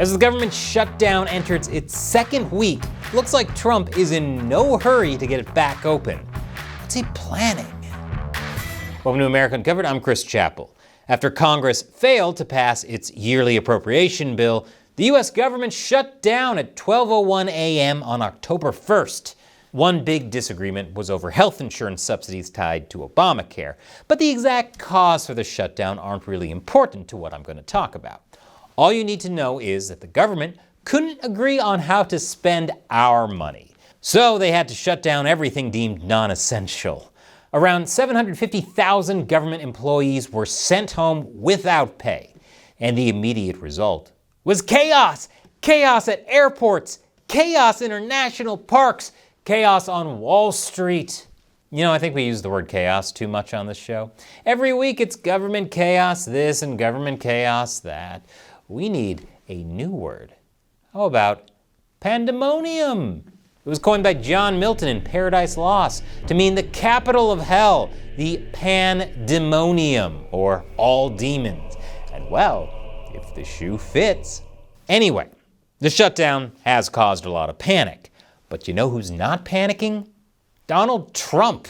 As the government shutdown enters its second week, looks like Trump is in no hurry to get it back open. What's he planning? Welcome to America Uncovered. I'm Chris Chappell. After Congress failed to pass its yearly appropriation bill, the U.S. government shut down at 12:01 a.m. on October 1st. One big disagreement was over health insurance subsidies tied to Obamacare, but the exact cause for the shutdown aren't really important to what I'm going to talk about. All you need to know is that the government couldn't agree on how to spend our money. So they had to shut down everything deemed non-essential. Around 750,000 government employees were sent home without pay. And the immediate result was chaos. Chaos at airports, chaos in our national parks, chaos on Wall Street. You know, I think we use the word chaos too much on this show. Every week it's government chaos this and government chaos that. We need a new word. How about pandemonium? It was coined by John Milton in Paradise Lost to mean the capital of hell, the pandemonium, or all demons. And well, if the shoe fits. Anyway, the shutdown has caused a lot of panic. But you know who's not panicking? Donald Trump.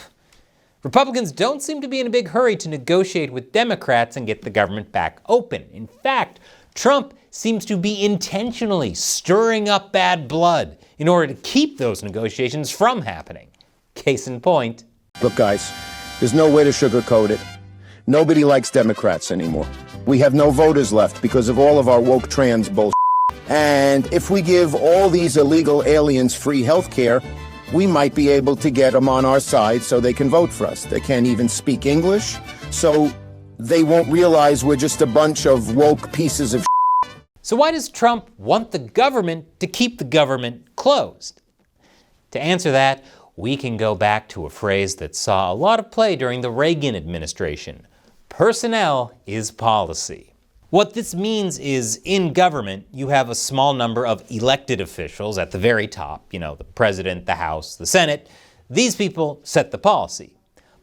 Republicans don't seem to be in a big hurry to negotiate with Democrats and get the government back open. In fact, Trump seems to be intentionally stirring up bad blood in order to keep those negotiations from happening. Case in point. Look, guys, there's no way to sugarcoat it. Nobody likes Democrats anymore. We have no voters left because of all of our woke trans bullshit. And if we give all these illegal aliens free health care, we might be able to get them on our side so they can vote for us. They can't even speak English, so they won't realize we're just a bunch of woke pieces of shit. So why does Trump want the government to keep the government closed? To answer that, we can go back to a phrase that saw a lot of play during the Reagan administration. Personnel is policy. What this means is, in government, you have a small number of elected officials at the very top, the president, the House, the Senate. These people set the policy.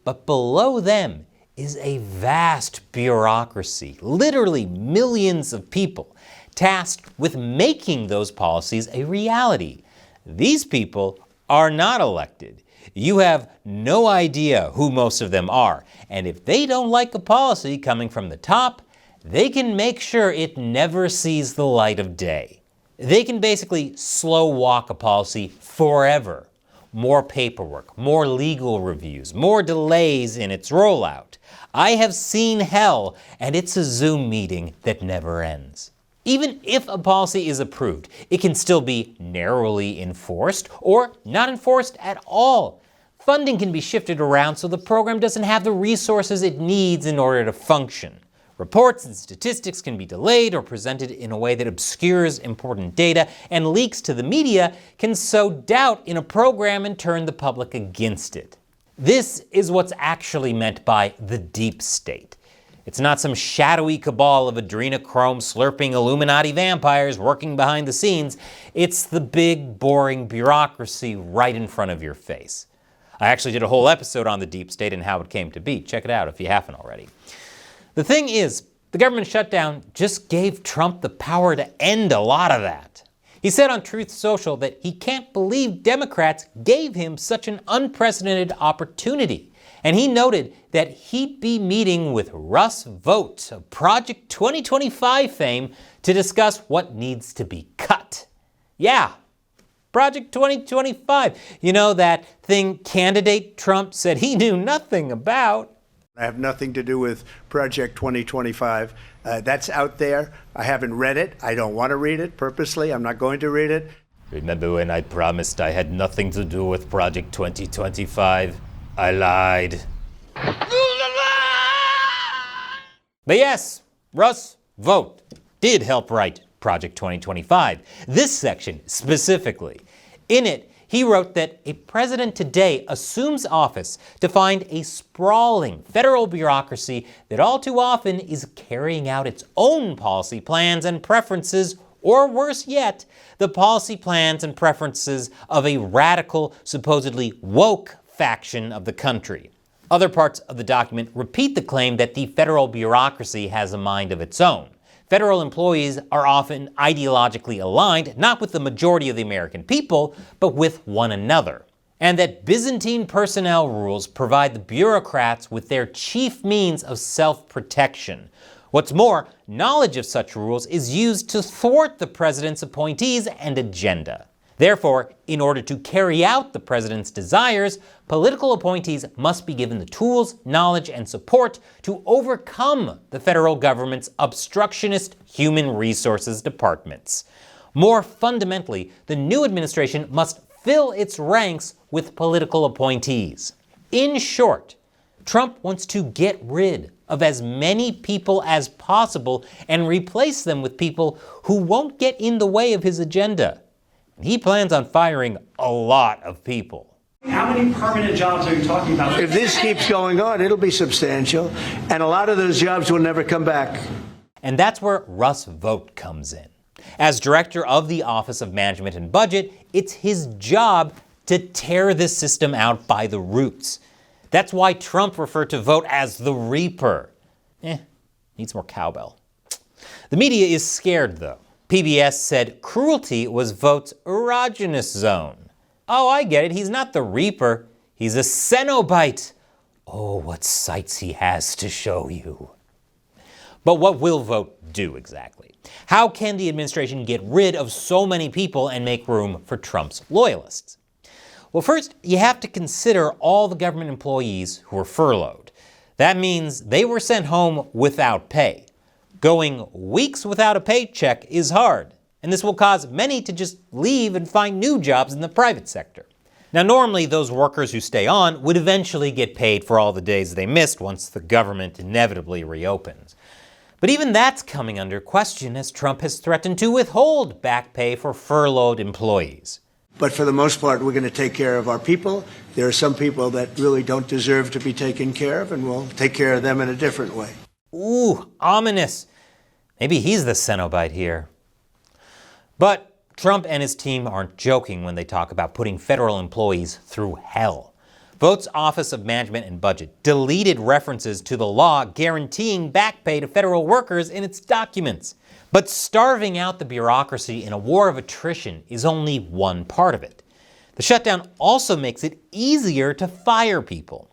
But below them is a vast bureaucracy, literally millions of people, tasked with making those policies a reality. These people are not elected. You have no idea who most of them are. And if they don't like a policy coming from the top, they can make sure it never sees the light of day. They can basically slow walk a policy forever. More paperwork, more legal reviews, more delays in its rollout. I have seen hell, and it's a Zoom meeting that never ends. Even if a policy is approved, it can still be narrowly enforced or not enforced at all. Funding can be shifted around so the program doesn't have the resources it needs in order to function. Reports and statistics can be delayed or presented in a way that obscures important data, and leaks to the media can sow doubt in a program and turn the public against it. This is what's actually meant by the deep state. It's not some shadowy cabal of adrenochrome-slurping Illuminati vampires working behind the scenes. It's the big, boring bureaucracy right in front of your face. I actually did a whole episode on the deep state and how it came to be. Check it out if you haven't already. The thing is, the government shutdown just gave Trump the power to end a lot of that. He said on Truth Social that he can't believe Democrats gave him such an unprecedented opportunity. And he noted that he'd be meeting with Russ Vought of Project 2025 fame to discuss what needs to be cut. Yeah, Project 2025. You know, that thing candidate Trump said he knew nothing about. I have nothing to do with Project 2025. That's out there. I haven't read it. I don't want to read it purposely. I'm not going to read it. Remember when I promised I had nothing to do with Project 2025? I lied. But yes, Russ Vought did help write Project 2025. This section specifically. In it, he wrote that a president today assumes office to find a sprawling federal bureaucracy that all too often is carrying out its own policy plans and preferences, or worse yet, the policy plans and preferences of a radical, supposedly woke faction of the country. Other parts of the document repeat the claim that the federal bureaucracy has a mind of its own. federal employees are often ideologically aligned, not with the majority of the American people, but with one another. And that Byzantine personnel rules provide the bureaucrats with their chief means of self-protection. What's more, knowledge of such rules is used to thwart the president's appointees and agenda. Therefore, in order to carry out the president's desires, political appointees must be given the tools, knowledge, and support to overcome the federal government's obstructionist human resources departments. More fundamentally, the new administration must fill its ranks with political appointees. In short, Trump wants to get rid of as many people as possible and replace them with people who won't get in the way of his agenda. He plans on firing a lot of people. How many permanent jobs are you talking about? If this keeps going on, it'll be substantial, and a lot of those jobs will never come back. And that's where Russ Vought comes in. As director of the Office of Management and Budget, it's his job to tear this system out by the roots. That's why Trump referred to Vought as the Reaper. Needs more cowbell. The media is scared, though. PBS said cruelty was Vought's erogenous zone. Oh, I get it. He's not the Reaper. He's a Cenobite. Oh, what sights he has to show you. But what will Vought do exactly? How can the administration get rid of so many people and make room for Trump's loyalists? Well, first, you have to consider all the government employees who were furloughed. That means they were sent home without pay. Going weeks without a paycheck is hard, and this will cause many to just leave and find new jobs in the private sector. Now, normally those workers who stay on would eventually get paid for all the days they missed once the government inevitably reopens. But even that's coming under question as Trump has threatened to withhold back pay for furloughed employees. But for the most part, we're going to take care of our people. There are some people that really don't deserve to be taken care of, and we'll take care of them in a different way. Ooh, ominous. Maybe he's the Cenobite here. But Trump and his team aren't joking when they talk about putting federal employees through hell. Vought's Office of Management and Budget deleted references to the law guaranteeing back pay to federal workers in its documents. But starving out the bureaucracy in a war of attrition is only one part of it. The shutdown also makes it easier to fire people.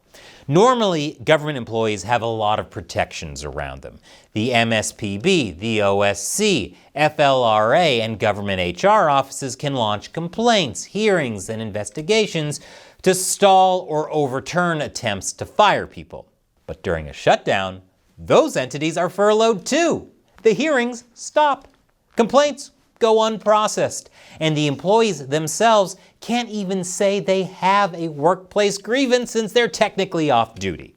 Normally, government employees have a lot of protections around them. The MSPB, the OSC, FLRA, and government HR offices can launch complaints, hearings, and investigations to stall or overturn attempts to fire people. But during a shutdown, those entities are furloughed too. The hearings stop. Complaints go unprocessed, and the employees themselves can't even say they have a workplace grievance since they're technically off duty.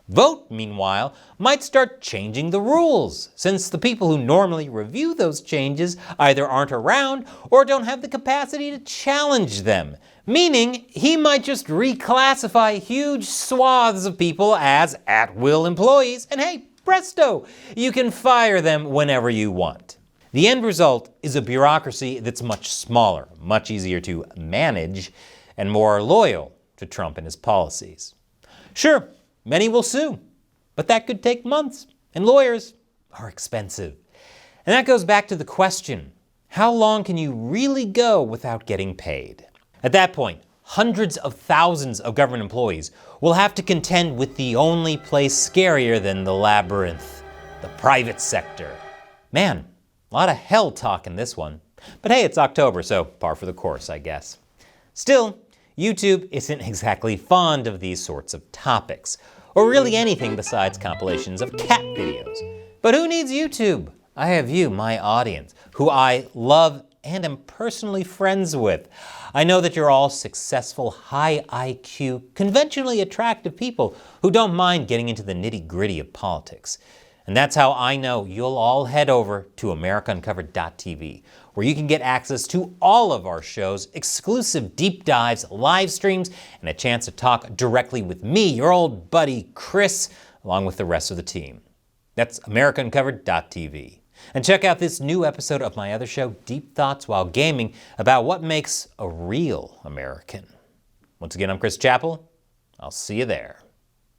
Vought, meanwhile, might start changing the rules, since the people who normally review those changes either aren't around or don't have the capacity to challenge them, meaning he might just reclassify huge swaths of people as at-will employees, and hey, presto, you can fire them whenever you want. The end result is a bureaucracy that's much smaller, much easier to manage, and more loyal to Trump and his policies. Sure, many will sue, but that could take months, and lawyers are expensive. And that goes back to the question, how long can you really go without getting paid? At that point, hundreds of thousands of government employees will have to contend with the only place scarier than the labyrinth, the private sector. Man, a lot of hell talk in this one. But hey, it's October, so par for the course, I guess. Still, YouTube isn't exactly fond of these sorts of topics, or really anything besides compilations of cat videos. But who needs YouTube? I have you, my audience, who I love and am personally friends with. I know that you're all successful, high IQ, conventionally attractive people who don't mind getting into the nitty-gritty of politics. And that's how I know you'll all head over to AmericaUncovered.tv, where you can get access to all of our shows, exclusive deep dives, live streams, and a chance to talk directly with me, your old buddy Chris, along with the rest of the team. That's AmericaUncovered.tv. And check out this new episode of my other show, Deep Thoughts While Gaming, about what makes a real American. Once again, I'm Chris Chappell. I'll see you there.